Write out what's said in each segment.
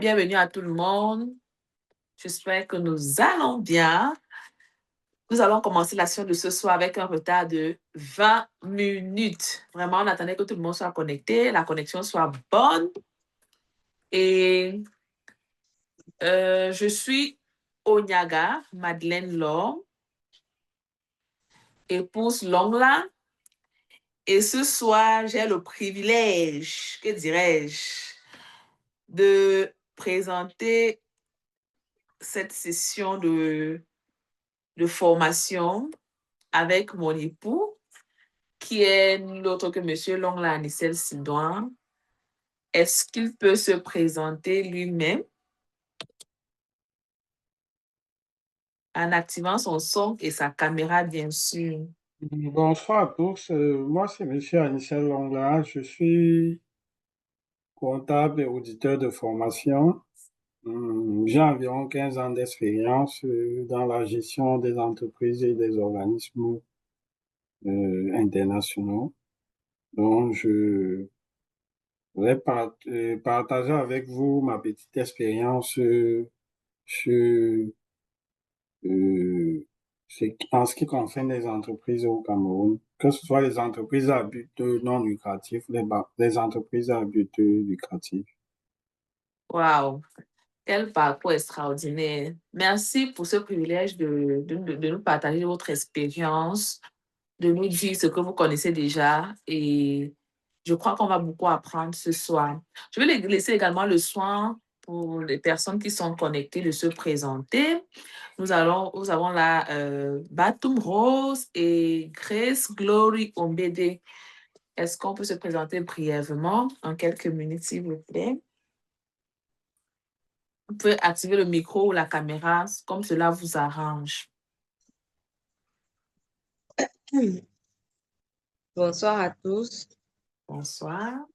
Bienvenue à tout le monde. J'espère que nous allons bien. Nous allons commencer la session de ce soir avec un retard de 20 minutes. Vraiment, on attendait que tout le monde soit connecté, la connexion soit bonne. Et je suis Onyaga, Madeleine Laure, épouse Longla. Et ce soir, j'ai le privilège, que dirais-je, de présenter cette session de formation avec mon époux, qui est nul autre que M. Longla Anicel Sidouan. Est-ce qu'il peut se présenter lui-même en activant son son et sa caméra, bien sûr? Bonsoir à tous. Moi, c'est M. Anicel Longla. Je suis comptable et auditeur de formation. J'ai environ 15 ans d'expérience dans la gestion des entreprises et des organismes internationaux. Donc, je voudrais partager avec vous ma petite expérience sur, euh, en ce qui concerne les entreprises au Cameroun, que ce soit les entreprises à but non lucratif, les entreprises à but lucratif. Waouh! Quel parcours extraordinaire. Merci pour ce privilège de nous partager votre expérience, de nous dire ce que vous connaissez déjà. Et je crois qu'on va beaucoup apprendre ce soir. Je vais laisser également le soin pour les personnes qui sont connectées de se présenter. Nous avons là Batum Rose et Grace Glory Ombede. Est-ce qu'on peut se présenter brièvement en quelques minutes, s'il vous plaît? Vous pouvez activer le micro ou la caméra comme cela vous arrange. Bonsoir à tous. Bonsoir.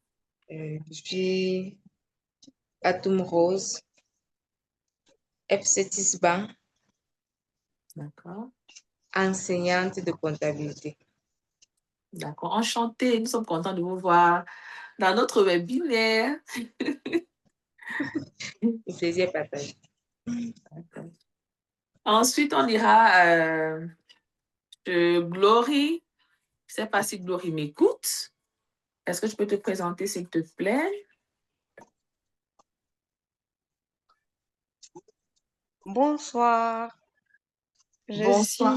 Je suis Batum Rose, FCTISBA, D'accord. enseignante de comptabilité. D'accord. Enchantée. Nous sommes contents de vous voir dans notre webinaire. Le plaisir est partagé. D'accord. Ensuite, on ira de Glory. Je ne sais pas si Glory m'écoute. Est-ce que je peux te présenter, s'il te plaît? Bonsoir, Bonsoir.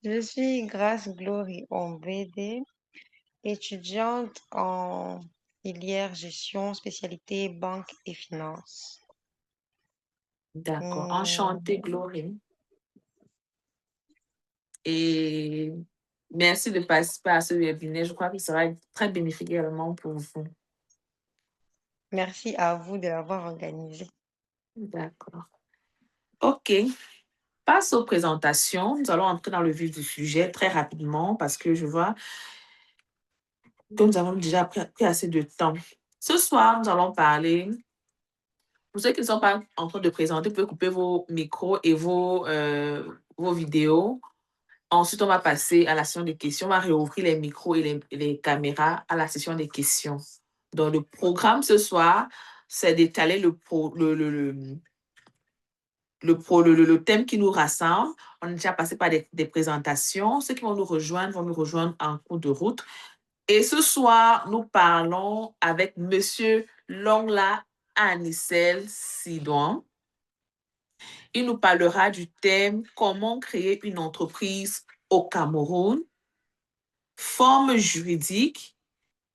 je suis Grace Glory Ombede, étudiante en filière gestion, spécialité banque et finance. D'accord. Enchantée, Glory. Et merci de participer à ce webinaire. Je crois qu'il sera très bénéfique également pour vous. Merci à vous de l'avoir organisé. D'accord. OK. Passe aux présentations. Nous allons entrer dans le vif du sujet très rapidement parce que je vois que nous avons déjà pris assez de temps. Ce soir, nous allons parler. Pour ceux qui ne sont pas en train de présenter, vous pouvez couper vos micros et vos vidéos. Ensuite, on va passer à la session des questions. On va réouvrir les micros et les caméras à la session des questions. Donc, le programme ce soir, c'est d'étaler le thème qui nous rassemble. On est déjà passé par des présentations. Ceux qui vont nous rejoindre en cours de route. Et ce soir, nous parlons avec M. Longla Anicel Sidouan. Il nous parlera du thème « Comment créer une entreprise au Cameroun, forme juridique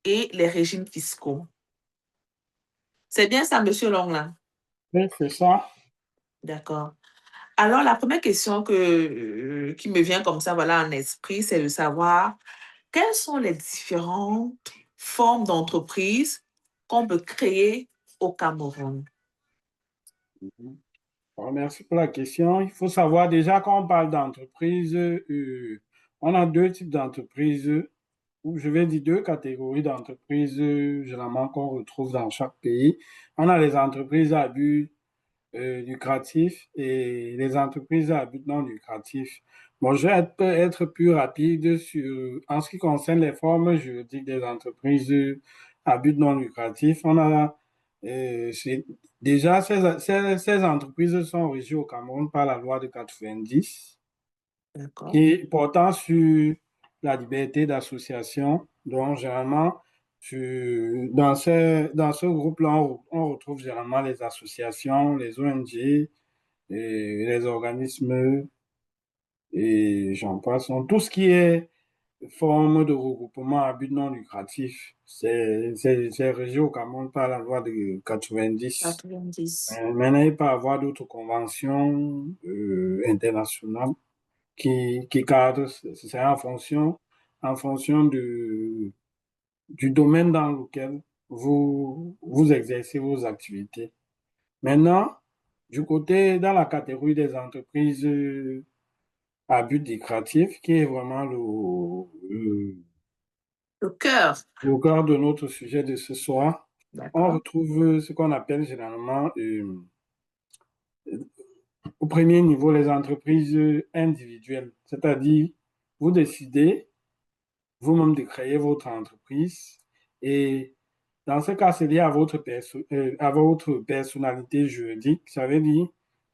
et les régimes fiscaux ». C'est bien ça, M. Longla? Oui, c'est ça. D'accord. Alors, la première question qui me vient comme ça, voilà, en esprit, c'est de savoir quelles sont les différentes formes d'entreprise qu'on peut créer au Cameroun. Bon, merci pour la question. Il faut savoir déjà quand on parle d'entreprise, on a deux types d'entreprises, ou je vais dire deux catégories d'entreprises, généralement qu'on retrouve dans chaque pays. On a les entreprises à but lucratif et les entreprises à but non lucratif. Bon, je vais être plus rapide en ce qui concerne les formes juridiques des entreprises à but non lucratif. On a Déjà, ces entreprises sont régies au Cameroun par la loi de 90 D'accord. qui est portant sur la liberté d'association. Donc, généralement, dans ce groupe-là, on retrouve généralement les associations, les ONG, et les organismes, et j'en passe. Donc, tout ce qui est forme de regroupement à but non lucratif, c'est régi au Cameroun par la loi de 90. 90. Maintenant, il peut y avoir d'autres conventions internationales qui cadrent, c'est en fonction du domaine dans lequel vous exercez vos activités. Maintenant, dans la catégorie des entreprises à but lucratif, qui est vraiment Le cœur. le cœur de notre sujet de ce soir, on D'accord. retrouve ce qu'on appelle généralement au premier niveau les entreprises individuelles, c'est-à-dire vous décidez vous-même de créer votre entreprise et dans ce cas, c'est lié à votre personnalité juridique. Ça veut dire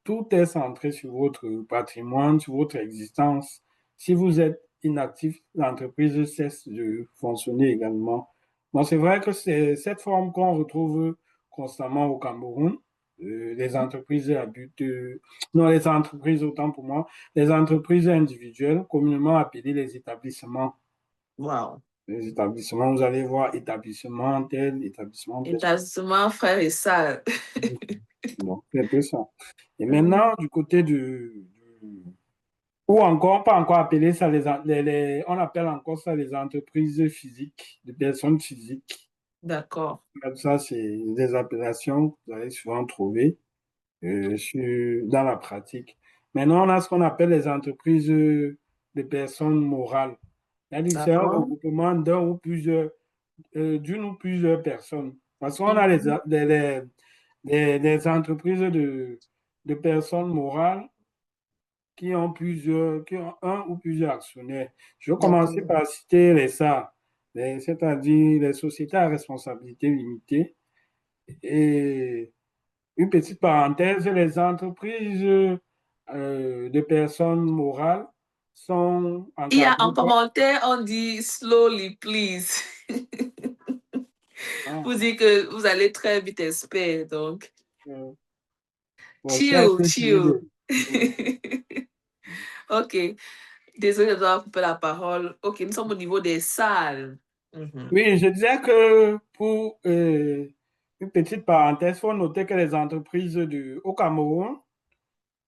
tout est centré sur votre patrimoine, sur votre existence. Si vous êtes inactif, l'entreprise cesse de fonctionner également. Bon, c'est vrai que c'est cette forme qu'on retrouve constamment au Cameroun. Les entreprises à but, non, les entreprises, autant pour moi, les entreprises individuelles, communément appelées les établissements. Wow. Les établissements, vous allez voir établissement tel, établissement tel. Établissement frère et sœur. Bon, c'est un peu ça. Et maintenant, du côté ou encore, pas encore appeler ça on appelle encore ça les entreprises physiques, de personnes physiques. D'accord. Comme ça, c'est des appellations que vous allez souvent trouver dans la pratique. Maintenant, on a ce qu'on appelle les entreprises de personnes morales. C'est-à-dire c'est un D'accord. regroupement d'une ou plusieurs personnes. Parce qu'on a Mhm. des entreprises de personnes morales qui ont un ou plusieurs actionnaires. Je vais commencer D'accord. par citer les SAR, c'est-à-dire les sociétés à responsabilité limitée. Et une petite parenthèse, les entreprises de personnes morales sont Il y a en encadrées par... commentaire, on dit slowly, please. Ah, Vous dites que vous allez très vite, espère. Donc, euh, bon, je vais chill, essayer chill. de- OK. Désolée de devoir couper la parole. OK, nous sommes au niveau des salles. Mhm. Oui, je disais que pour une petite parenthèse, il faut noter que les entreprises au Cameroun,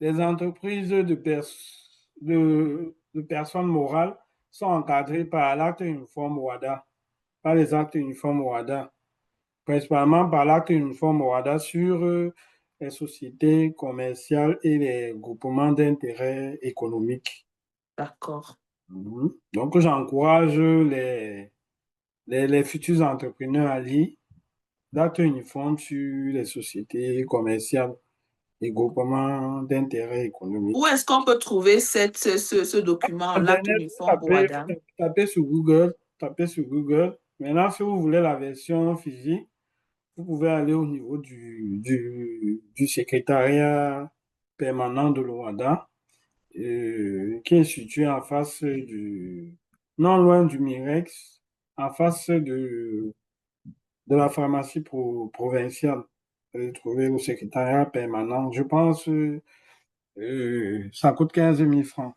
les entreprises de personnes morales sont encadrées par l'acte uniforme OHADA, par les actes uniformes OHADA, principalement par l'acte uniforme OHADA sur les sociétés commerciales et les groupements d'intérêt économique. D'accord. Mhm. Donc, j'encourage les futurs entrepreneurs à lire l'acte uniforme sur les sociétés commerciales et groupements d'intérêt économique. Où est-ce qu'on peut trouver ce document, l'acte Internet, uniforme OHADA? tapez sur Google, tapez sur Google. Maintenant, si vous voulez la version physique, vous pouvez aller au niveau du secrétariat permanent de l'OHADA, qui est situé en face non loin du Mirex, en face de la pharmacie provinciale. Vous allez trouver le secrétariat permanent. Je pense ça coûte 15 000 francs.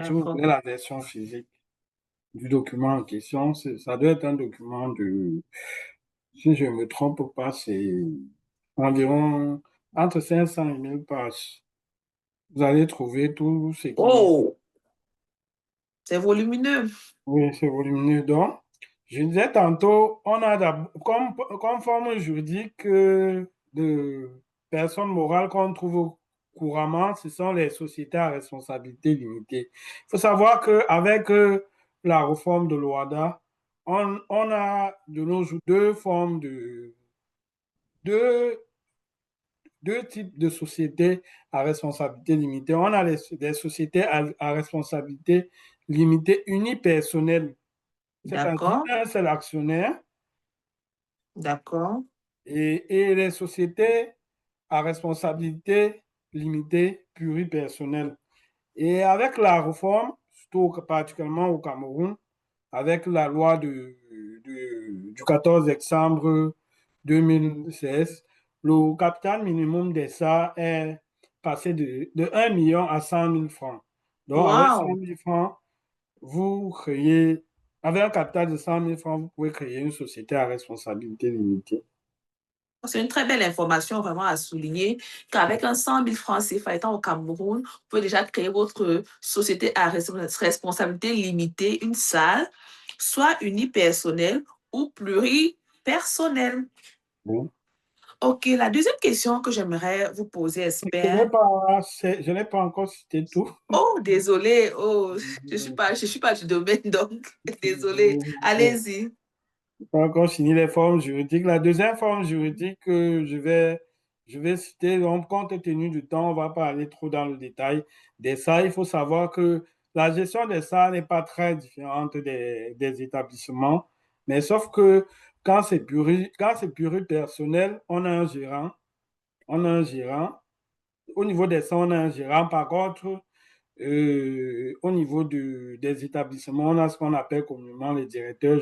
Si vous D'accord. voulez la version physique du document en question, ça doit être un document si je ne me trompe pas, c'est environ entre 500 et 1000 pages. Vous allez trouver tout ce qui... Oh, c'est volumineux. Oui, c'est volumineux. Donc, je disais tantôt, on a comme forme juridique de personnes morales qu'on trouve couramment, ce sont les sociétés à responsabilité limitée. Il faut savoir qu'avec la réforme de l'OHADA, on a de nos jours deux, deux types de sociétés à responsabilité limitée. On a des sociétés à responsabilité limitée unipersonnelle, c'est-à-dire D'accord. un seul actionnaire D'accord. et les sociétés à responsabilité limitée pluripersonnelle. Et avec la réforme, surtout particulièrement au Cameroun, avec la loi du 14 décembre 2016, le capital minimum des SA est passé de 1 million à 100 000 francs. Donc, avec 100 Wow! 000 francs, vous créez, avec un capital de 100 000 francs, vous pouvez créer une société à responsabilité limitée. C'est une très belle information vraiment à souligner qu'avec un 100 000 francs CFA étant au Cameroun, vous pouvez déjà créer votre société à responsabilité limitée, une salle, soit unipersonnelle ou pluripersonnelle. Bon. OK, la deuxième question que j'aimerais vous poser, Je Esther. n'ai pas encore cité tout. Oh, désolé. Oh, je suis pas du domaine, donc désolé. Allez-y. Pas encore fini les formes juridiques. La deuxième forme juridique que je vais citer, donc, compte tenu du temps, on ne va pas aller trop dans le détail des ça. Il faut savoir que la gestion des ça n'est pas très différente des établissements, mais sauf que quand c'est pluripersonnel, on a un gérant. On a un gérant. Au niveau des ça, on a un gérant. Par contre, au niveau des établissements, on a ce qu'on appelle communément les directeurs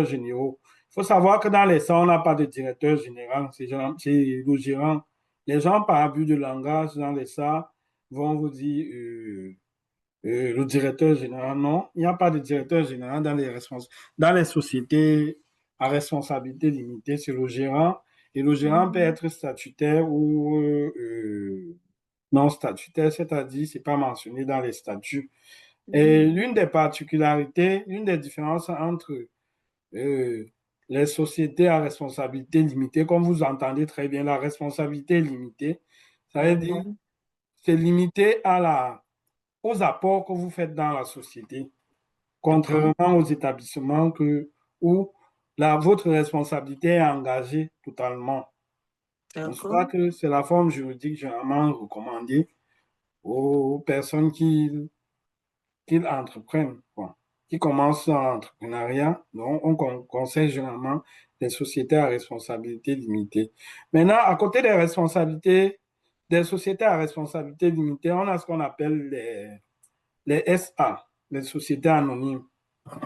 généraux. Il faut savoir que dans les centres, on n'a pas de directeur général, c'est le gérant. Les gens, par abus de langage, dans les SAR, vont vous dire le directeur général. Non, il n'y a pas de directeur général dans les sociétés à responsabilité limitée, c'est le gérant. Et le gérant peut être statutaire ou non statutaire, c'est-à-dire c'est pas mentionné dans les statuts. Et l'une des particularités, l'une des différences entre les sociétés à responsabilité limitée, comme vous entendez très bien, la responsabilité limitée, ça veut dire c'est limité aux apports que vous faites dans la société, contrairement aux établissements où votre responsabilité est engagée totalement. Je crois que c'est la forme juridique généralement recommandée aux personnes qui entreprennent, quoi, qui commencent l'entrepreneuriat. Donc, on conseille généralement des sociétés à responsabilité limitée. Maintenant, à côté des sociétés à responsabilité limitée, on a ce qu'on appelle les SA, les sociétés anonymes.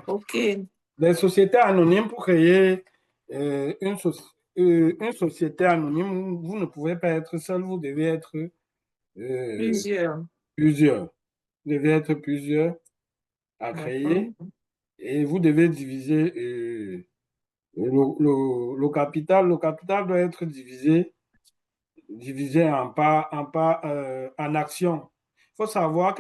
OK. Les sociétés anonymes, pour créer une société anonyme, vous ne pouvez pas être seul, vous devez être Plusieurs. plusieurs. Vous devez être plusieurs à créer et vous devez diviser le capital. Le capital doit être divisé en actions. Il faut savoir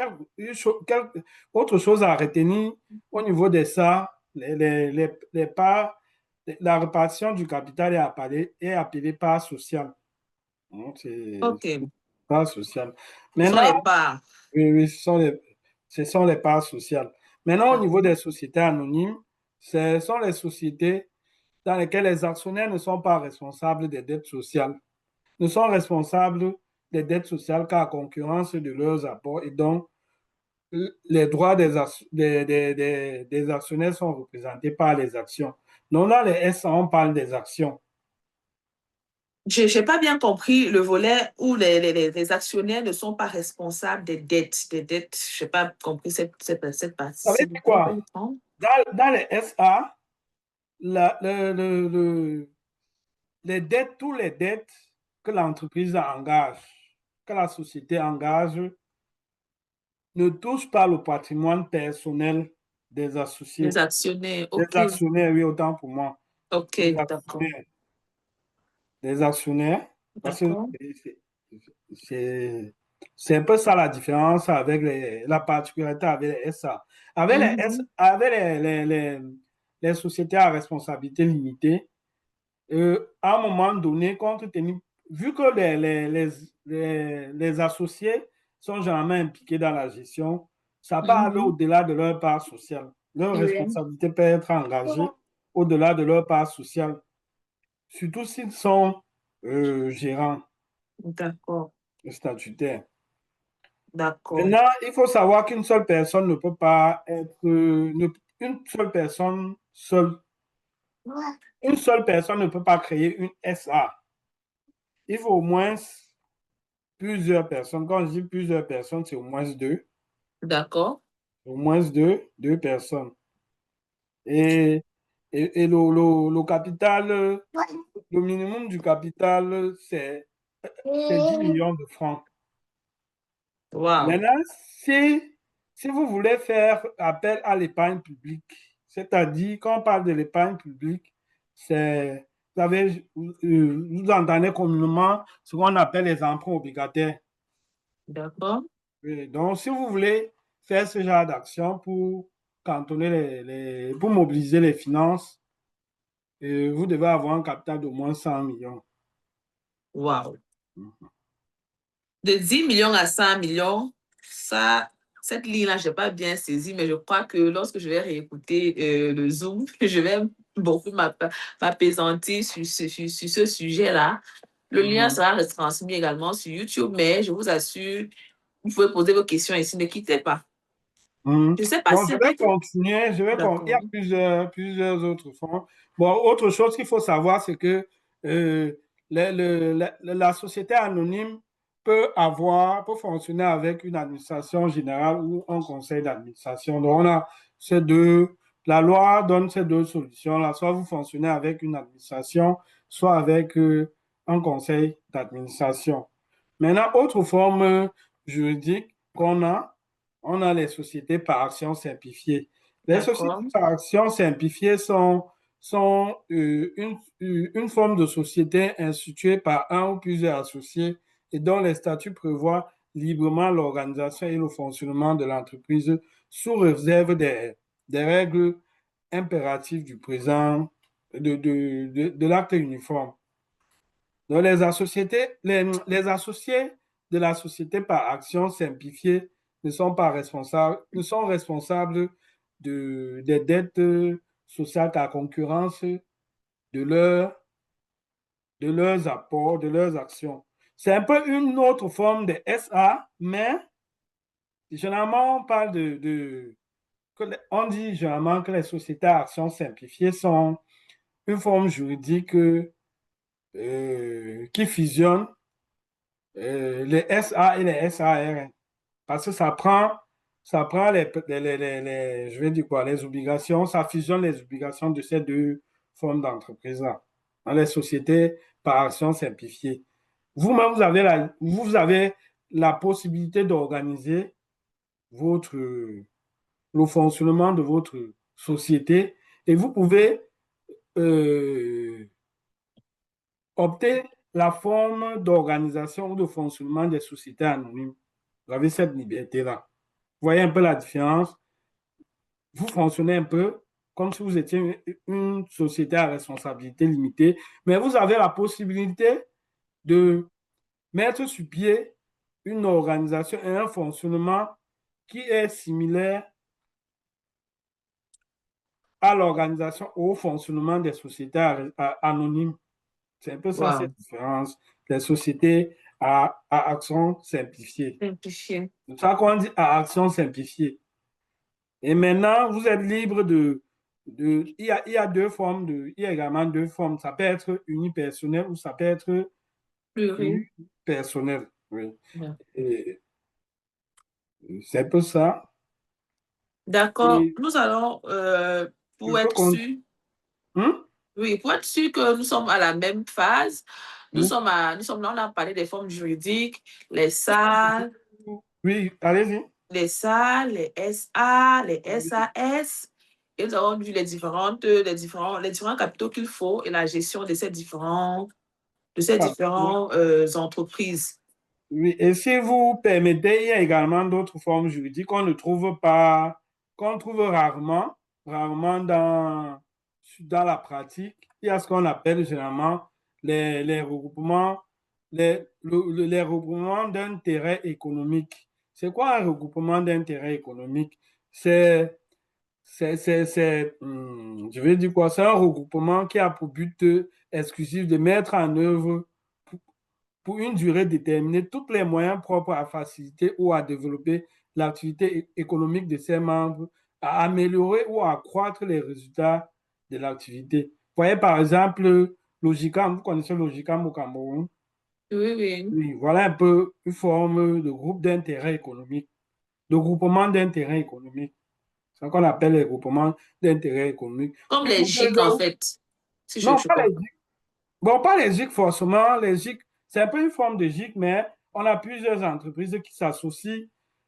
autre chose à retenir au niveau de ça, les parts, la répartition du capital est appelée part sociale. C'est OK. part sociale. Ce sont Maintenant, les parts. oui, ce sont les parts sociales. Maintenant, au niveau des sociétés anonymes, ce sont les sociétés dans lesquelles les actionnaires ne sont pas responsables des dettes sociales, ne sont responsables des dettes sociales qu'à concurrence de leurs apports et donc les droits des actionnaires sont représentés par les actions. Donc là, les S, on parle des actions. Je n'ai pas bien compris le volet où les actionnaires ne sont pas responsables des dettes. Je n'ai pas compris cette partie. Ça veut dire quoi? Dans les SA, les dettes, tous les dettes que l'entreprise engage, que la société engage, ne touchent pas le patrimoine personnel des associés. Les actionnaires, Des OK. actionnaires, oui, autant pour moi. OK, d'accord. Des actionnaires, parce que c'est un peu ça la différence avec la particularité avec les SA. Avec les sociétés à responsabilité limitée, à un moment donné, compte tenu, vu que les associés sont généralement impliqués dans la gestion, ça peut aller au-delà de leur part sociale. Leur responsabilité peut être engagée au-delà de leur part sociale, surtout s'ils sont gérants statutaires. D'accord. Maintenant, il faut savoir qu'une seule personne ne peut pas être une seule personne seule Une seule personne ne peut pas créer une SA. Il faut au moins plusieurs personnes. Quand je dis plusieurs personnes, c'est au moins deux. D'accord. Au moins deux personnes. Et le capital, le minimum du capital, c'est 10 millions de francs. Wow. Maintenant, si vous voulez faire appel à l'épargne publique, c'est-à-dire, quand on parle de l'épargne publique, c'est, vous entendez communément ce qu'on appelle les emprunts obligataires. D'accord. Oui, donc, si vous voulez faire ce genre d'action pour cantonner pour mobiliser les finances, vous devez avoir un capital d'au moins 100 millions. Wow. De 10 millions à 100 millions, ça, cette ligne-là, je n'ai pas bien saisi, mais je crois que lorsque je vais réécouter le Zoom, je vais beaucoup m'apaisantir sur ce sujet-là. Le lien sera retransmis également sur YouTube, mais je vous assure, vous pouvez poser vos questions ici, ne quittez pas. Je ne sais pas Bon, si je vais avec... continuer. Il y a plusieurs autres fonds. Bon, autre chose qu'il faut savoir, c'est que la société anonyme peut fonctionner avec une administration générale ou un conseil d'administration. Donc, on a la loi donne ces deux solutions-là. Soit vous fonctionnez avec une administration, soit avec un conseil d'administration. Maintenant, autre forme juridique qu'on a, on a les sociétés par action simplifiées. Les sociétés par action simplifiées sont une forme de société instituée par un ou plusieurs associés et dont les statuts prévoient librement l'organisation et le fonctionnement de l'entreprise sous réserve des règles impératives du présent de l'acte uniforme. Donc, les associés de la société par action simplifiée ne sont responsables des dettes sociales à concurrence de leurs apports, de leurs actions. C'est un peu une autre forme de SA, mais généralement, on dit généralement que les sociétés à action simplifiée sont une forme juridique qui fusionne les SA et les SARL. Parce que ça prend je vais dire quoi, les obligations, ça fusionne les obligations de ces deux formes d'entreprise-là, dans les sociétés par action simplifiée. Vous-même, vous avez la possibilité d'organiser le fonctionnement de votre société et vous pouvez opter la forme d'organisation ou de fonctionnement des sociétés anonymes. Vous avez cette liberté-là. Vous voyez un peu la différence. Vous fonctionnez un peu comme si vous étiez une société à responsabilité limitée, mais vous avez la possibilité de mettre sur pied une organisation et un fonctionnement qui est similaire à l'organisation ou au fonctionnement des sociétés anonymes. C'est un peu ça, cette différence. Les sociétés à action simplifiée. C'est ça qu'on dit à action simplifiée. Et maintenant, vous êtes libre il y a également deux formes. Ça peut être unipersonnel ou ça peut être pluripersonnel. Oui. C'est un peu ça. D'accord. Nous allons, pour être sûr, pour être sûr que nous sommes à la même phase, on a parlé des formes juridiques, les SAL. Oui, allez-y. Les SAL, les SA, les SAS. Et nous avons vu les différents capitaux qu'il faut et la gestion de ces différentes entreprises. Oui, et si vous permettez, il y a également d'autres formes juridiques qu'on trouve rarement dans la pratique. Il y a ce qu'on appelle généralement les regroupements, les regroupements d'intérêts économiques. C'est quoi un regroupement d'intérêts économiques? Je vais dire quoi? C'est un regroupement qui a pour but exclusif de mettre en œuvre pour une durée déterminée tous les moyens propres à faciliter ou à développer l'activité économique de ses membres, à améliorer ou à accroître les résultats de l'activité. voyez, par exemple, Logicam, vous connaissez Logicam au Cameroun? Oui, oui. Oui, voilà un peu une forme de groupe d'intérêt économique, de groupement d'intérêt économique. C'est ce qu'on appelle les groupements d'intérêt économique. Comme les GIC, en fait, si Non, je pas les comprends. GIC. Bon, pas les GIC forcément. Les GIC, c'est un peu une forme de GIC, mais on a plusieurs entreprises qui s'associent.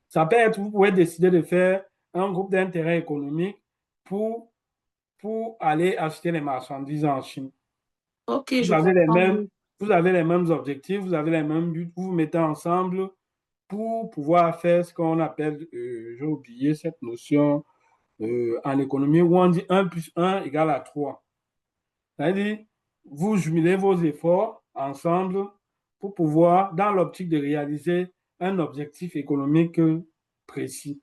Ça peut être, vous pouvez décider de faire un groupe d'intérêt économique pour, pour aller acheter les marchandises en Chine. Ok, Vous je avez les comprends mêmes, mieux. vous avez les mêmes objectifs, vous avez les mêmes buts, vous vous mettez ensemble pour pouvoir faire ce qu'on appelle, j'ai oublié cette notion en économie, où on dit 1 plus 1 égale à 3. C'est-à-dire, vous jumelez vos efforts ensemble pour pouvoir, dans l'optique de réaliser un objectif économique précis.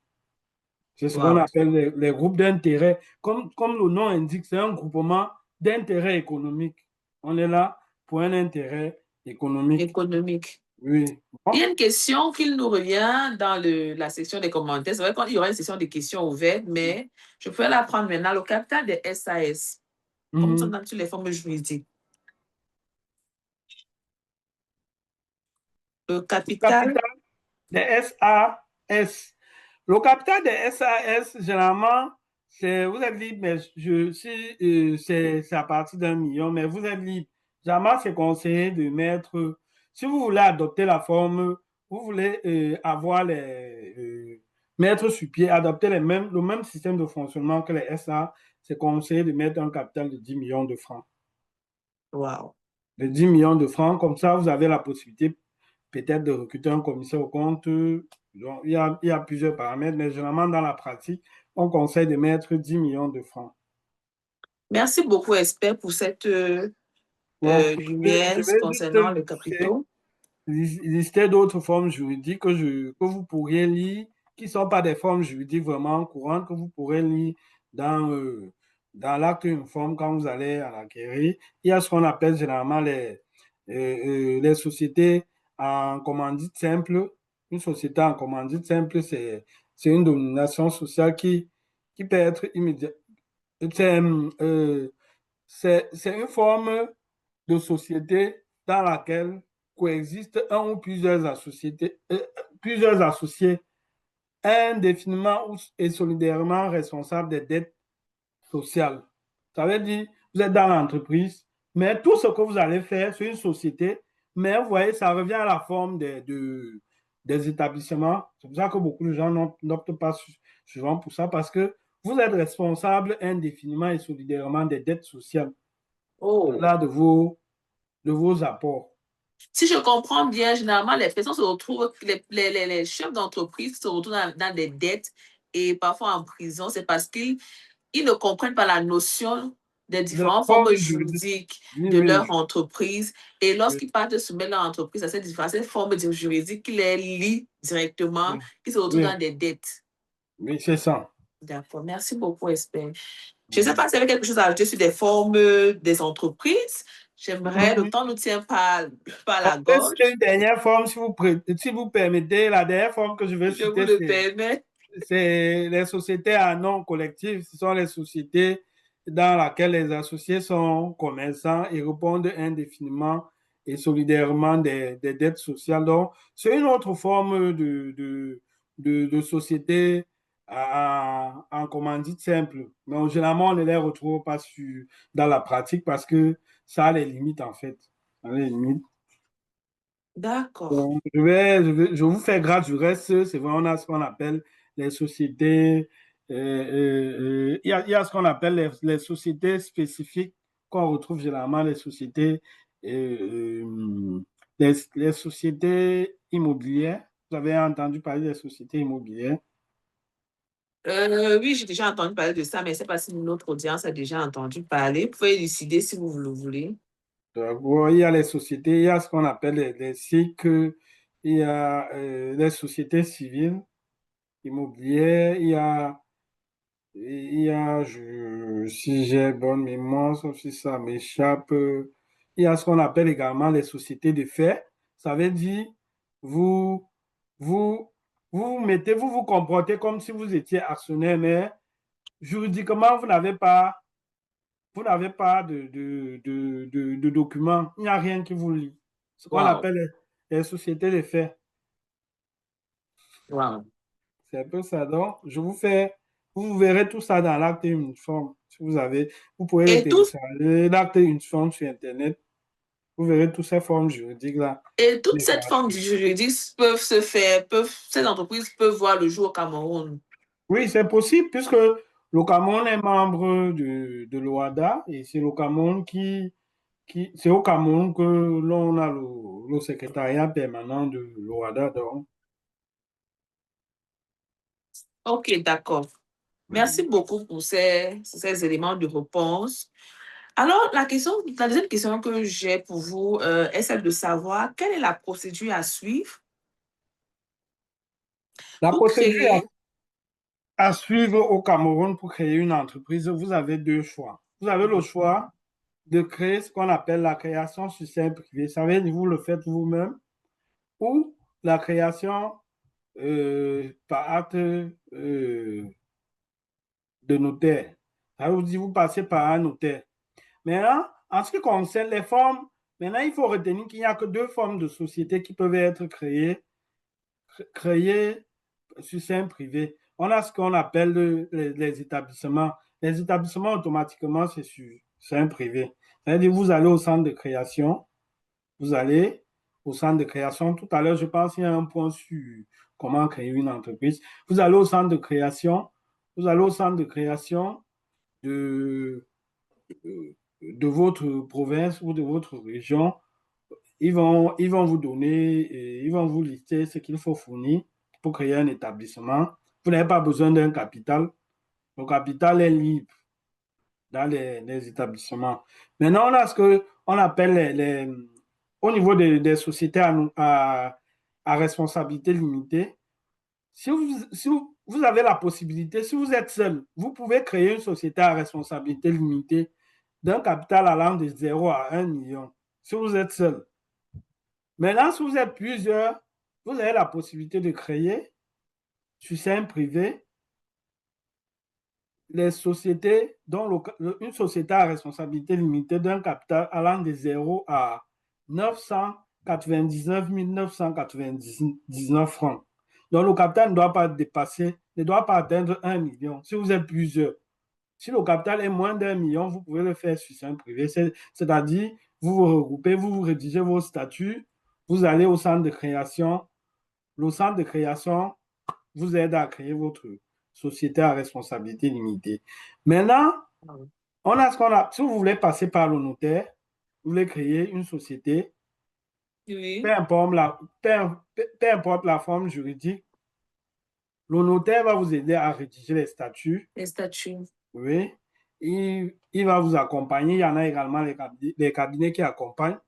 C'est ce qu'on Wow. appelle les groupes d'intérêt. Comme le nom indique, c'est un groupement d'intérêt économique. On est là pour un intérêt économique. Économique. Oui. Il y Bon. a une question qui nous revient dans la section des commentaires. C'est vrai qu'il y aura une session de questions ouvertes, mais je peux la prendre maintenant. Le capital des SAS, comme on a sur les formes juridiques. Le capital. Capital des SAS. Le capital des SAS, généralement, vous êtes libre, mais c'est à partir d'1 million, mais vous êtes libre. Généralement, c'est conseillé de mettre, si vous voulez adopter la forme, vous voulez mettre sur pied, adopter le même système de fonctionnement que les SA, c'est conseillé de mettre un capital de 10 millions de francs. Wow. De 10 millions de francs, comme ça, vous avez la possibilité peut-être de recruter un commissaire au compte. Donc, il y a plusieurs paramètres, mais généralement, dans la pratique, on conseille de mettre 10 millions de francs. Merci beaucoup, expert, pour cette Bon, lumière je vais concernant le juste capitaux. lister d'autres formes juridiques que vous pourriez lire, qui ne sont pas des formes juridiques vraiment courantes, que vous pourrez lire dans l'acte uniforme quand vous allez à l'acquérir. Il y a ce qu'on appelle généralement les sociétés en commandite simple. Une société en commandite simple, c'est une domination sociale qui peut être immédiate. C'est une forme de société dans laquelle coexistent un ou plusieurs associés indéfiniment et solidairement responsables des dettes sociales. Ça veut dire, vous êtes dans l'entreprise, mais tout ce que vous allez faire, c'est une société, mais vous voyez, ça revient à la forme des établissements. C'est pour ça que beaucoup de gens n'optent pas souvent pour ça, parce que vous êtes responsable indéfiniment et solidairement des dettes sociales, Oh. là de vos apports. Si je comprends bien, généralement, les personnes se retrouvent, les chefs d'entreprise se retrouvent dans des dettes et parfois en prison. C'est parce qu'ils ne comprennent pas la notion des De la différentes forme formes juridique. juridiques Oui, de oui, leur entreprise. Et lorsqu'ils partent de soumettre leur entreprise à cette forme juridique qui les lie directement, oui, ils se retrouvent oui, dans des dettes. oui, c'est ça. D'accord. Merci beaucoup, expert. Je ne sais pas si vous avez quelque chose à ajouter sur des formes des entreprises. J'aimerais, le temps nous tient pas la gorge. C'est une dernière forme, si vous permettez, la dernière forme que je vais Je vous citer, le permets. c'est les sociétés à nom collectif. Ce sont les sociétés dans lesquelles les associés sont commerçants et répondent indéfiniment et solidairement des dettes sociales. Donc, c'est une autre forme de société en commandite simple. Mais généralement, on ne les retrouve pas dans la pratique parce que ça a les limites, en fait. Ça a les limites. D'accord. Donc, je vous fais grâce du reste. C'est vrai, on a ce qu'on appelle les sociétés. Il y a ce qu'on appelle les sociétés spécifiques qu'on retrouve généralement, les sociétés, les sociétés immobilières. Vous avez entendu parler des sociétés immobilières? Oui, j'ai déjà entendu parler de ça, mais je ne sais pas si notre audience a déjà entendu parler. Vous pouvez élucider si vous le voulez. Donc, il y a les sociétés, il y a ce qu'on appelle les SIC, il y a les sociétés civiles immobilières, si j'ai bonne mémoire, sauf si ça m'échappe, il y a ce qu'on appelle également les sociétés de fait. Ça veut dire, vous, vous, vous vous comportez comme si vous étiez actionnaire, mais juridiquement, vous n'avez pas de documents, il n'y a rien qui vous lie. Ce qu'on Wow. appelle les sociétés de fait. Wow. C'est un peu ça. Donc, vous verrez tout ça dans l'acte uniforme. Si vous pouvez le Et, télécharger, l'acte uniforme sur Internet. Vous verrez toutes ces formes juridiques-là. et toutes ces formes juridiques peuvent se faire, ces entreprises peuvent voir le jour au Cameroun. Oui, c'est possible puisque le Cameroun est membre de l'OHADA et c'est le Cameroun c'est au Cameroun que l'on a le secrétariat permanent de l'OHADA. Donc. Ok, d'accord. Merci beaucoup pour ces éléments de réponse. Alors, la deuxième question que j'ai pour vous est celle de savoir quelle est la procédure à suivre La pour procédure créer. à suivre au Cameroun pour créer une entreprise, vous avez deux choix. Vous avez le choix de créer ce qu'on appelle la création sur sein privé. Ça veut dire vous le faites vous-même ou la création par acte de notaire. Ça veut dire vous passez par un notaire. Maintenant, en ce qui concerne les formes, maintenant il faut retenir qu'il n'y a que deux formes de sociétés qui peuvent être créées sur sein privé. On a ce qu'on appelle les établissements. Les établissements, automatiquement, c'est sur sein privé. C'est-à-dire, vous allez au centre de création, vous allez au centre de création. Tout à l'heure, je pense qu'il y a un point sur comment créer une entreprise. Vous allez au centre de création, vous allez au centre de création de votre province ou de votre région. Ils vont vous donner, ils vont vous lister ce qu'il faut fournir pour créer un établissement. Vous n'avez pas besoin d'un capital. Le capital est libre dans les établissements. Maintenant, on a ce qu'on appelle au niveau des sociétés à responsabilité limitée. Si vous avez la possibilité, si vous êtes seul, vous pouvez créer une société à responsabilité limitée d'un capital allant de 0 à 1 million. Si vous êtes seul. Maintenant, si vous êtes plusieurs, vous avez la possibilité de créer sur sein privé les sociétés, dont une société à responsabilité limitée d'un capital allant de 0 à 999 999 francs. Donc, le capital ne doit pas dépasser, ne doit pas atteindre 1 million si vous êtes plusieurs. Si le capital est moins d'1 million, vous pouvez le faire sur sein privé. C'est-à-dire, vous vous regroupez, vous rédigez vos statuts, vous allez au centre de création. Le centre de création vous aide à créer votre société à responsabilité limitée. Maintenant, on a ce qu'on a. Si vous voulez passer par le notaire, vous voulez créer une société, Oui. peu importe la forme juridique, le notaire va vous aider à rédiger les statuts. Les statuts. Oui. Il va vous accompagner. Il y en a également les cabinets qui accompagnent.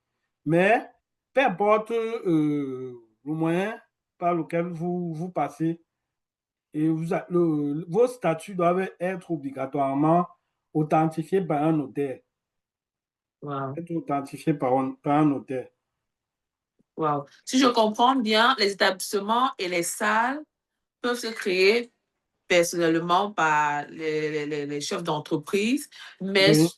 Mais peu importe le moyen par lequel vous passez, et vos statuts doivent être obligatoirement authentifiés par un notaire. Wow. Être authentifiés par un notaire. Wow. Si je comprends bien, les établissements et les salles peuvent se créer personnellement par les chefs d'entreprise, mais Oui,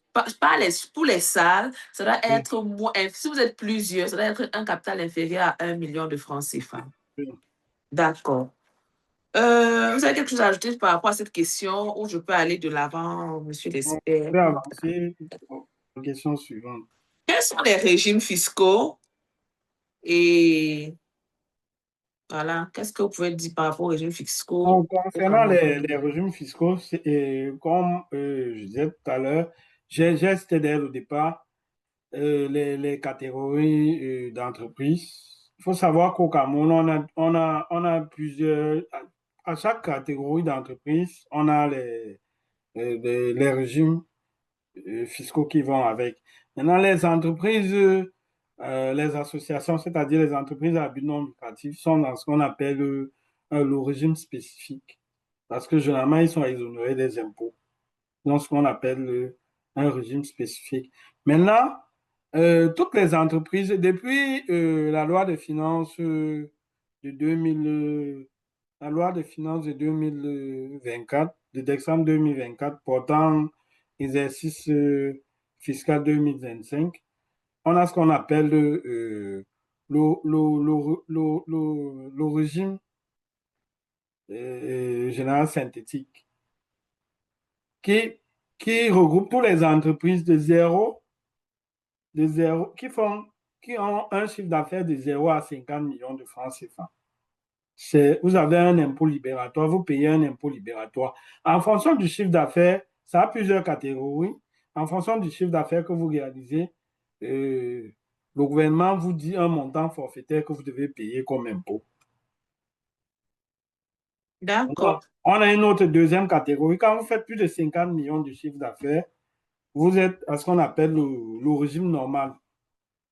pour les salles, ça doit oui, être moins. Si vous êtes plusieurs, ça doit être un capital inférieur à 1 million de francs CFA. oui. D'accord. Vous avez quelque chose à ajouter par rapport à cette question ou je peux aller de l'avant, monsieur On l'expert? peut avancer aux questions suivantes. Quels sont les régimes fiscaux et voilà, qu'est-ce que vous pouvez dire par rapport aux régimes fiscaux au Concernant Cameroun? les régimes fiscaux, comme je disais tout à l'heure, j'ai cité dès le départ les catégories d'entreprises. Il faut savoir qu'au Cameroun, on a plusieurs. À chaque catégorie d'entreprise, on a les régimes fiscaux qui vont avec. Maintenant, les entreprises, les associations, c'est-à-dire les entreprises à but non lucratif, sont dans ce qu'on appelle le régime spécifique. Parce que généralement, ils sont exonérés des impôts. Dans ce qu'on appelle un régime spécifique. Maintenant, toutes les entreprises, depuis la loi de finances de 2000, la loi de finances de 2024, de décembre 2024, portant exercice fiscal 2025, on a ce qu'on appelle le régime général synthétique qui regroupe toutes les entreprises de zéro, qui ont un chiffre d'affaires de 0 à 50 millions de francs CFA. Vous avez un impôt libératoire, vous payez un impôt libératoire. En fonction du chiffre d'affaires, ça a plusieurs catégories. En fonction du chiffre d'affaires que vous réalisez, le gouvernement vous dit un montant forfaitaire que vous devez payer comme impôt. D'accord. On a une autre deuxième catégorie. Quand vous faites plus de 50 millions de chiffre d'affaires, vous êtes à ce qu'on appelle le régime normal.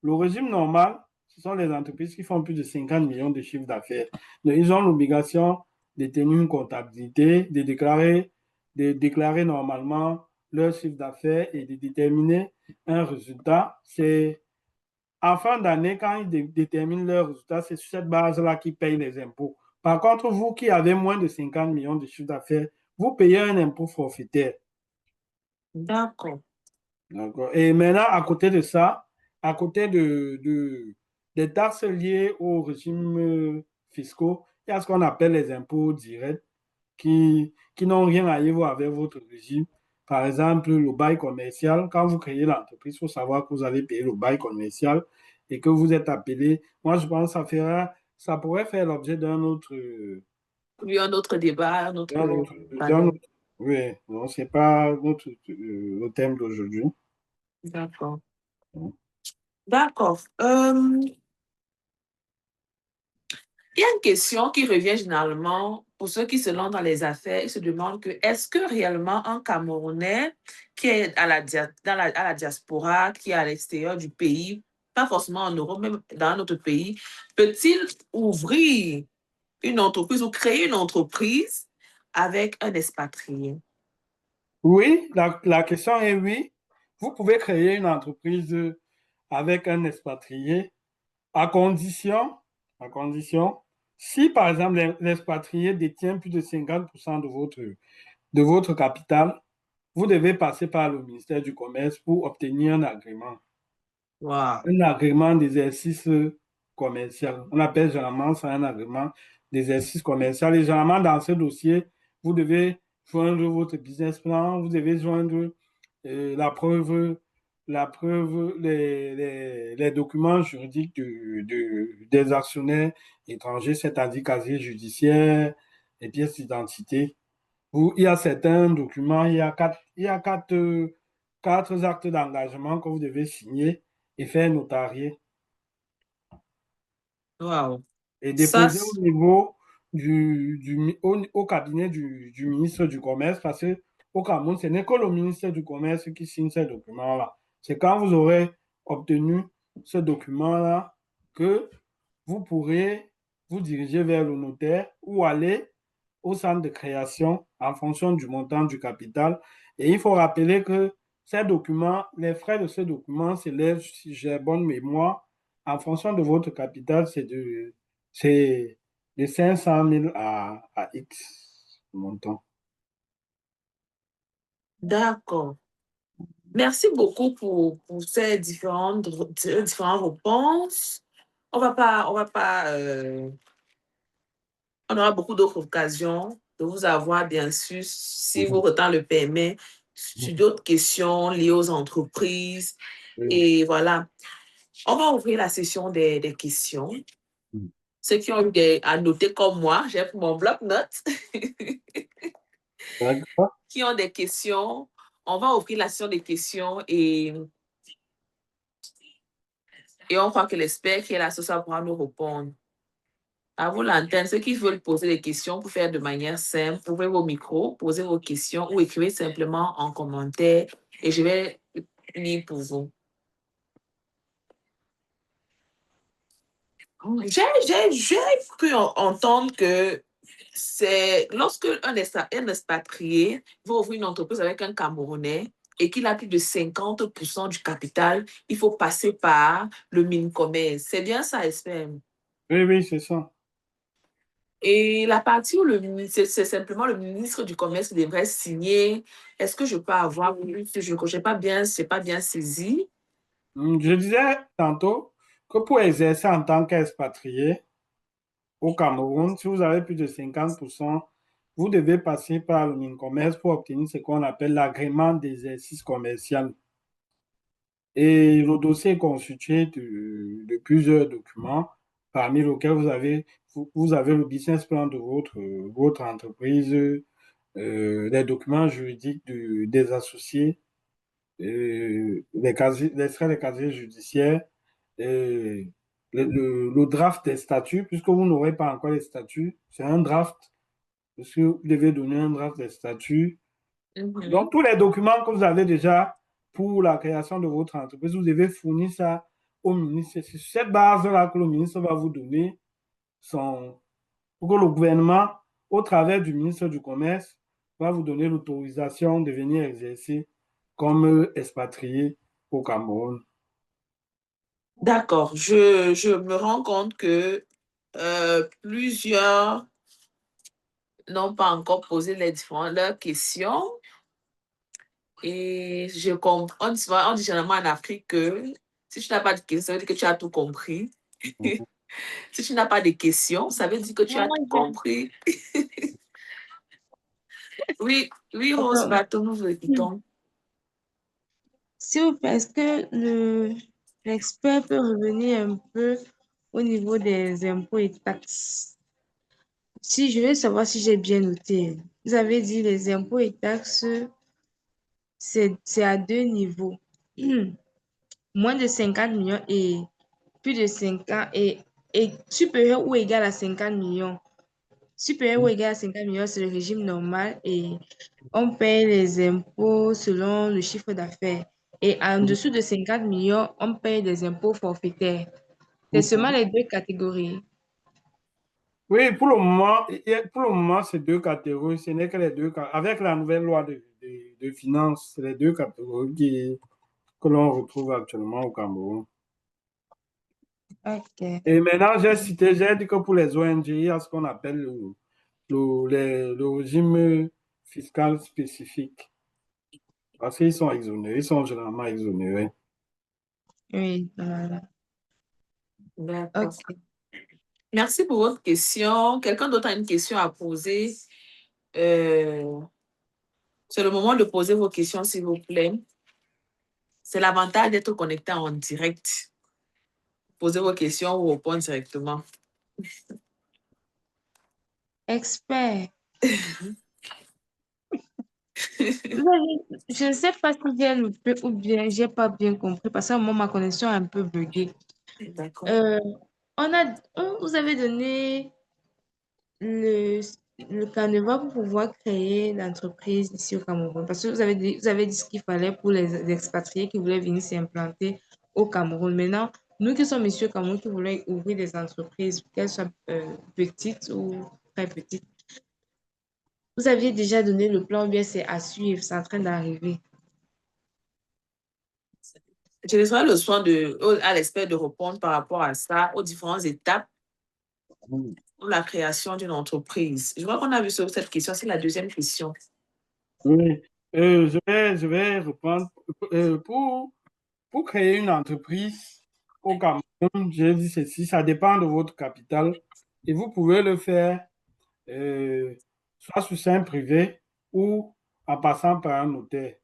Le régime normal, ce sont les entreprises qui font plus de 50 millions de chiffre d'affaires. Ils ont l'obligation de tenir une comptabilité, de déclarer normalement leur chiffre d'affaires et de déterminer un résultat. C'est en fin d'année, quand ils déterminent leur résultat, c'est sur cette base-là qu'ils payent les impôts. Par contre, vous qui avez moins de 50 millions de chiffre d'affaires, vous payez un impôt forfaitaire. D'accord. Et maintenant, à côté de ça, à côté des taxes liées au régime fiscaux, il y a ce qu'on appelle les impôts directs qui n'ont rien à voir avec votre régime. Par exemple, le bail commercial, quand vous créez l'entreprise, il faut savoir que vous allez payer le bail commercial et que vous êtes appelé. Moi, je pense que ça pourrait faire l'objet d'un autre, Oui, un autre débat, un autre panel. oui, non, c'est pas le thème d'aujourd'hui. D'accord. D'accord. Il y a une question qui revient généralement pour ceux qui se lancent dans les affaires. Ils se demandent que est-ce que réellement un Camerounais qui est à la diaspora, qui est à l'extérieur du pays, pas forcément en Europe, même dans un autre pays, peut-il ouvrir une entreprise ou créer une entreprise avec un expatrié? Oui, la question est oui. Vous pouvez créer une entreprise avec un expatrié à condition, si par exemple l'expatrié détient plus de 50% de votre capital, vous devez passer par le ministère du Commerce pour obtenir un agrément. Wow. Un agrément d'exercice commercial. On appelle généralement ça un agrément d'exercice commercial. Et généralement, dans ce dossier, vous devez joindre votre business plan, vous devez joindre la preuve, les documents juridiques des actionnaires étrangers, c'est-à-dire casier judiciaire, les pièces d'identité. Il y a certains documents, il y a quatre actes d'engagement que vous devez signer et faire notarier Wow. et Ça, déposer au niveau au cabinet du ministre du Commerce parce qu'au Cameroun, ce n'est que le ministre du Commerce qui signe ces documents-là. C'est quand vous aurez obtenu ce document-là que vous pourrez vous diriger vers le notaire ou aller au centre de création en fonction du montant du capital. Et il faut rappeler que ces documents, les frais de ces documents s'élèvent, si j'ai bonne mémoire, en fonction de votre capital, c'est de 500 000 à X montant. d'accord. Merci beaucoup pour ces différentes réponses. On aura beaucoup d'autres occasions de vous avoir, bien sûr, si votre temps le permet, sur d'autres questions liées aux entreprises. Et voilà. On va ouvrir la session des questions. Ceux qui ont eu à noter comme moi, j'ai pris mon bloc-notes. Qui ont des questions, on va ouvrir la session des questions et on croit que l'expert qui est là ce soir pourra nous répondre. À vous l'antenne, ceux qui veulent poser des questions pour faire de manière simple, ouvrez vos micros, posez vos questions ou écrivez simplement en commentaire et je vais lire pour vous. J'ai cru entendre que c'est lorsque un expatrié va ouvrir une entreprise avec un Camerounais et qu'il a plus de 50% du capital, il faut passer par le Mincommerce. C'est bien ça, espère. Oui, c'est ça. Et la partie où c'est simplement le ministre du Commerce qui devrait signer, est-ce que je peux avoir plus? Je n'ai pas bien saisi. Je disais tantôt que pour exercer en tant qu'expatrié au Cameroun, si vous avez plus de 50%, vous devez passer par le Mincommerce pour obtenir ce qu'on appelle l'agrément d'exercice commercial. Et le dossier est constitué de plusieurs documents, parmi lesquels vous avez le business plan de votre entreprise, les documents juridiques des associés, les frais des casiers judiciaires, et le draft des statuts, puisque vous n'aurez pas encore les statuts, c'est un draft, parce que vous devez donner un draft des statuts. Donc, tous les documents que vous avez déjà pour la création de votre entreprise, vous devez fournir ça au ministre. C'est sur cette base-là que le ministre va vous donner pour que le gouvernement, au travers du ministre du Commerce, va vous donner l'autorisation de venir exercer comme expatrié au Cameroun. D'accord. Je me rends compte que plusieurs n'ont pas encore posé leurs questions. Et on dit généralement en Afrique que si tu n'as pas de questions, ça veut dire que tu as tout compris. Si tu n'as pas de questions, ça veut dire que tu as tout compris. Oui, Rose Bateau, nous vous écoutons. S'il vous plaît, est-ce que l'expert peut revenir un peu au niveau des impôts et taxes? Si je veux savoir si j'ai bien noté, vous avez dit les impôts et taxes, c'est à 2 niveaux. Moins de 50 millions et plus de 50 et supérieur ou égal à 50 millions. Supérieur ou égal à 50 millions, c'est le régime normal et on paye les impôts selon le chiffre d'affaires. Et en dessous de 50 millions, on paye des impôts forfaitaires. C'est seulement les deux catégories. Oui, pour le moment, ces deux catégories, ce n'est que les deux. Avec la nouvelle loi de finances, c'est les deux catégories que l'on retrouve actuellement au Cameroun. OK. Et maintenant, j'ai dit que pour les ONG, il y a ce qu'on appelle le régime fiscal spécifique. Parce qu'ils sont exonérés, ils sont généralement exonérés. Oui, voilà. D'accord. OK. Merci pour votre question. Quelqu'un d'autre a une question à poser? C'est le moment de poser vos questions, s'il vous plaît. C'est l'avantage d'être connecté en direct. Posez vos questions ou répondre directement. Expert. Je ne sais pas si j'ai loupé ou bien j'ai pas bien compris parce que moi, ma connexion est un peu buggée. D'accord. Vous avez donné le canevas pour pouvoir créer l'entreprise ici au Cameroun. Parce que vous avez dit ce qu'il fallait pour les expatriés qui voulaient venir s'implanter au Cameroun. Maintenant, nous qui sommes ici au Cameroun, qui voulons ouvrir des entreprises, qu'elles soient petites ou très petites, vous aviez déjà donné le plan, ou bien c'est à suivre, c'est en train d'arriver. Je laisserai le soin à l'expert de répondre par rapport à ça, aux différentes étapes pour la création d'une entreprise. Je crois qu'on a vu sur cette question, c'est la deuxième question. Oui, je vais reprendre. Pour créer une entreprise au Cameroun, j'ai dit ceci, ça dépend de votre capital et vous pouvez le faire soit sur sein privé ou en passant par un notaire.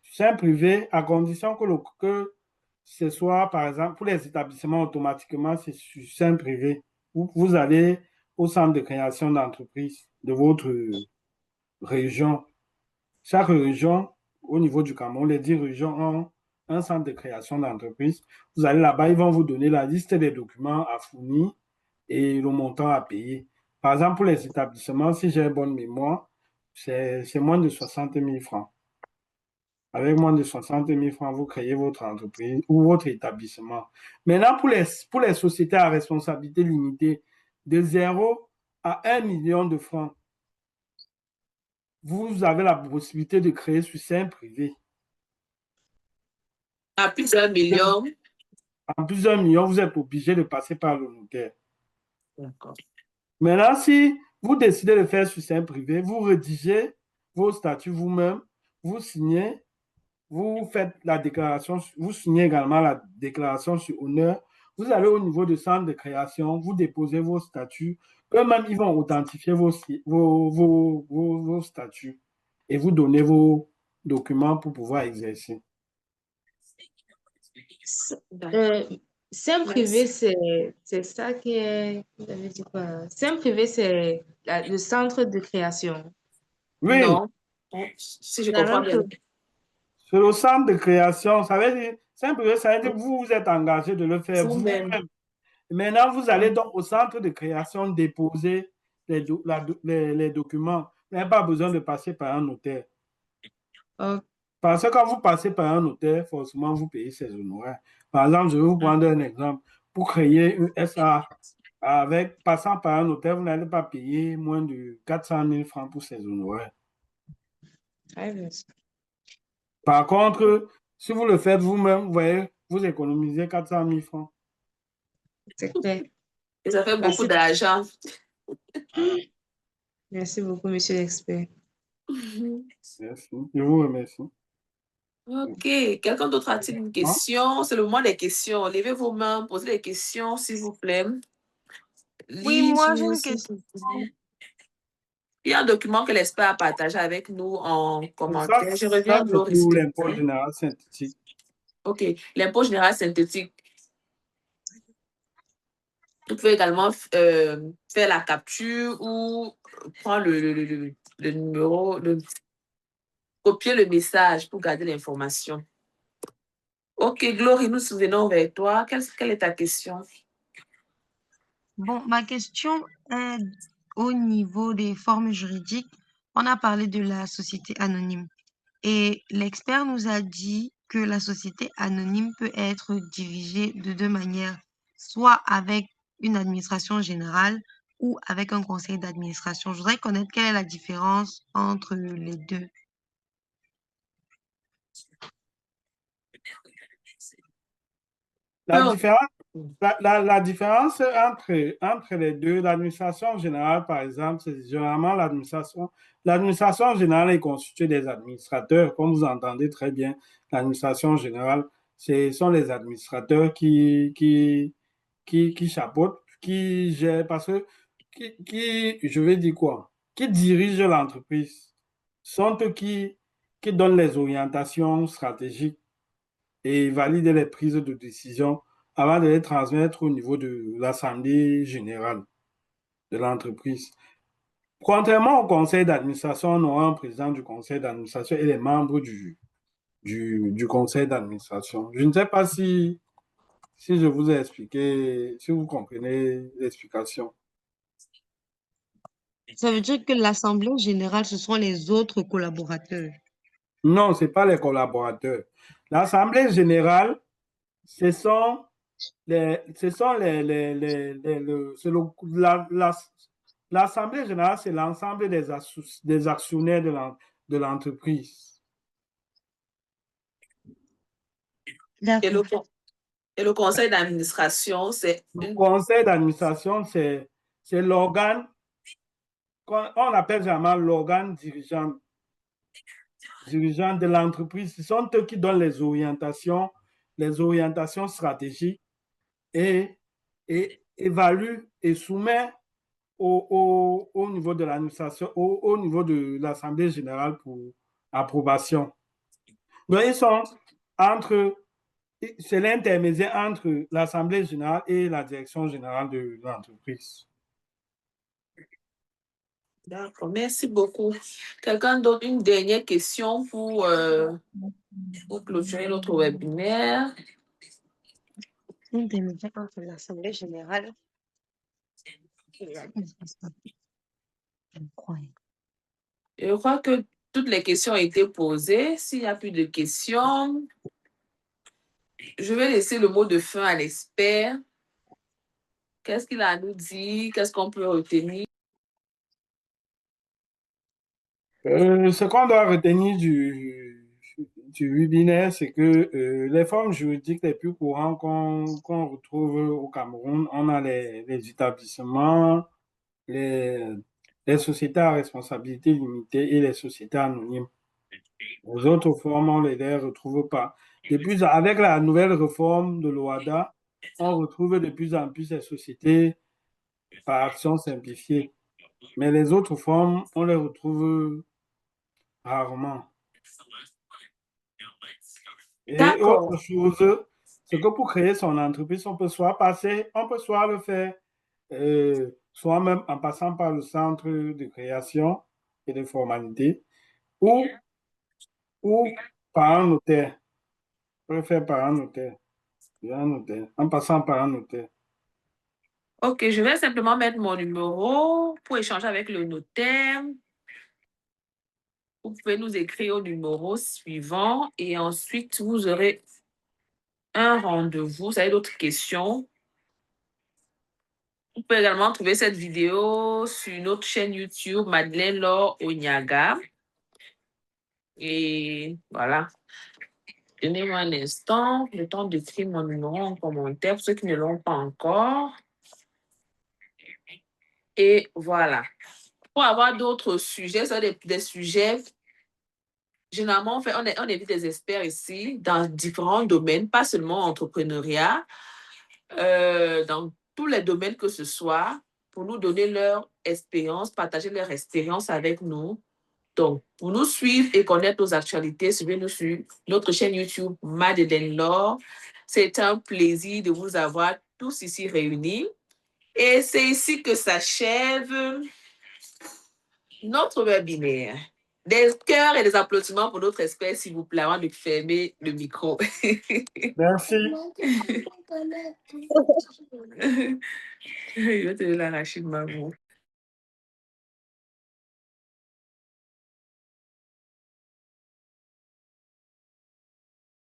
Sein privé, à condition que ce soit, par exemple, pour les établissements, automatiquement, c'est sur sein privé. Vous allez au centre de création d'entreprise de votre région. Chaque région, au niveau du Cameroun, les 10 régions ont un centre de création d'entreprise. Vous allez là-bas, ils vont vous donner la liste des documents à fournir et le montant à payer. Par exemple, pour les établissements, si j'ai une bonne mémoire, c'est moins de 60 000 francs. Avec moins de 60 000 francs, vous créez votre entreprise ou votre établissement. Maintenant, pour les sociétés à responsabilité limitée, de 0 à 1 million de francs, vous avez la possibilité de créer sur sein privé. À plusieurs millions. En plusieurs millions, vous êtes obligé de passer par le notaire. D'accord. Maintenant, si vous décidez de faire sur sein privé, vous rédigez vos statuts vous-même, vous signez, vous faites la déclaration, vous signez également la déclaration sur honneur. Vous allez au niveau du centre de création, vous déposez vos statuts. Eux-mêmes, ils vont authentifier vos statuts et vous donner vos documents pour pouvoir exercer. Sein privé, c'est ça qui est. Vous avez dit quoi? Sein privé, c'est le centre de création. Oui, Non, si je La comprends même bien. chose. sur le centre de création, ça veut dire, simplement, ça veut dire que vous vous êtes engagé de le faire Vous-même. vous-même. Maintenant, vous allez donc au centre de création déposer les documents. Vous n'avez pas besoin de passer par un notaire. Ok. Parce que quand vous passez par un notaire, forcément, vous payez ses honoraires. Par exemple, je vais vous prendre un exemple. Pour créer une SA, passant par un notaire, vous n'allez pas payer moins de 400 000 francs pour ses honoraires. Très bien. Par contre, si vous le faites vous-même, vous voyez, vous économisez 400 000 francs. C'est clair. Et ça fait beaucoup Merci. d'argent. Merci beaucoup, monsieur l'expert. Merci. Je vous remercie. Ok. Quelqu'un d'autre a-t-il une question? C'est le moment des questions. Levez vos mains, posez des questions, s'il vous plaît. Oui, moi, j'ai une question. Il y a un document que l'expert a partagé avec nous en commentaire. Je Ça, reviens, c'est Glory, s'il pour te l'impôt plaît. général synthétique. OK. L'impôt général synthétique. Vous pouvez également faire la capture ou prendre le numéro, copier le message pour garder l'information. OK, Glory, nous souvenons vers toi. Quelle est ta question? Bon, ma question est au niveau des formes juridiques. On a parlé de la société anonyme et l'expert nous a dit que la société anonyme peut être dirigée de deux manières, soit avec une administration générale ou avec un conseil d'administration. Je voudrais connaître quelle est la différence entre les deux. La différence, la différence entre les deux, l'administration générale, par exemple, c'est généralement l'administration. L'administration générale est constituée des administrateurs. Comme vous entendez très bien, l'administration générale, ce sont les administrateurs qui chapeautent, qui gèrent, parce que, je vais dire quoi, qui dirigent l'entreprise, sont eux qui donnent les orientations stratégiques et valident les prises de décision avant de les transmettre au niveau de l'Assemblée générale de l'entreprise. Contrairement au conseil d'administration, on aura un président du conseil d'administration et les membres du conseil d'administration. Je ne sais pas si je vous ai expliqué, si vous comprenez l'explication. Ça veut dire que l'Assemblée générale, ce sont les autres collaborateurs. Non, ce n'est pas les collaborateurs. L'Assemblée générale, ce sont l'Assemblée générale, c'est l'ensemble des actionnaires de l'entreprise. D'accord. Et le conseil d'administration, c'est Le conseil d'administration, c'est l'organe qu'on appelle généralement l'organe dirigeant de l'entreprise. Ce sont eux qui donnent les orientations stratégiques et évaluent et soumettent au niveau de l'administration, au niveau de l'Assemblée générale pour approbation. Donc, ils sont c'est l'intermédiaire entre l'Assemblée générale et la direction générale de l'entreprise. D'accord, merci beaucoup. Quelqu'un d'autre, une dernière question pour clôturer notre webinaire. Intermédiaire entre l'Assemblée générale et l'administration. Je crois que toutes les questions ont été posées. S'il n'y a plus de questions, je vais laisser le mot de fin à l'expert. Qu'est-ce qu'il a à nous dire? Qu'est-ce qu'on peut retenir? Ce qu'on doit retenir du webinaire, c'est que les formes juridiques les plus courantes qu'on retrouve au Cameroun, on a les établissements, les sociétés à responsabilité limitée et les sociétés anonymes. Les autres formes, on ne les retrouve pas. Avec la nouvelle réforme de l'OHADA, on retrouve de plus en plus ces sociétés par action simplifiée. Mais les autres formes, on les retrouve rarement. Et D'accord. autre chose, c'est que pour créer son entreprise, on peut soit le faire soit même en passant par le centre de création et de formalité, ou, ou par un notaire. On peut le faire par un notaire, en passant par un notaire. Ok, je vais simplement mettre mon numéro pour échanger avec le notaire. Vous pouvez nous écrire au numéro suivant et ensuite vous aurez un rendez-vous. Vous avez d'autres questions? Vous pouvez également trouver cette vidéo sur notre chaîne YouTube, Madeleine Laure Onyaga. Et voilà. Donnez-moi un instant, le temps d'écrire mon numéro en commentaire pour ceux qui ne l'ont pas encore. Et voilà. Pour avoir d'autres sujets, ça des sujets. Généralement, on évite des experts ici dans différents domaines, pas seulement entrepreneuriat, dans tous les domaines que ce soit, pour nous donner leur expérience, partager leur expérience avec nous. Donc, pour nous suivre et connaître nos actualités, suivez-nous sur notre chaîne YouTube Madeleine Laure. C'est un plaisir de vous avoir tous ici réunis. Et c'est ici que s'achève notre webinaire. Des cœurs et des applaudissements pour notre expert, s'il vous plaît, avant de fermer le micro. Merci. Je vais te l'arracher de ma main.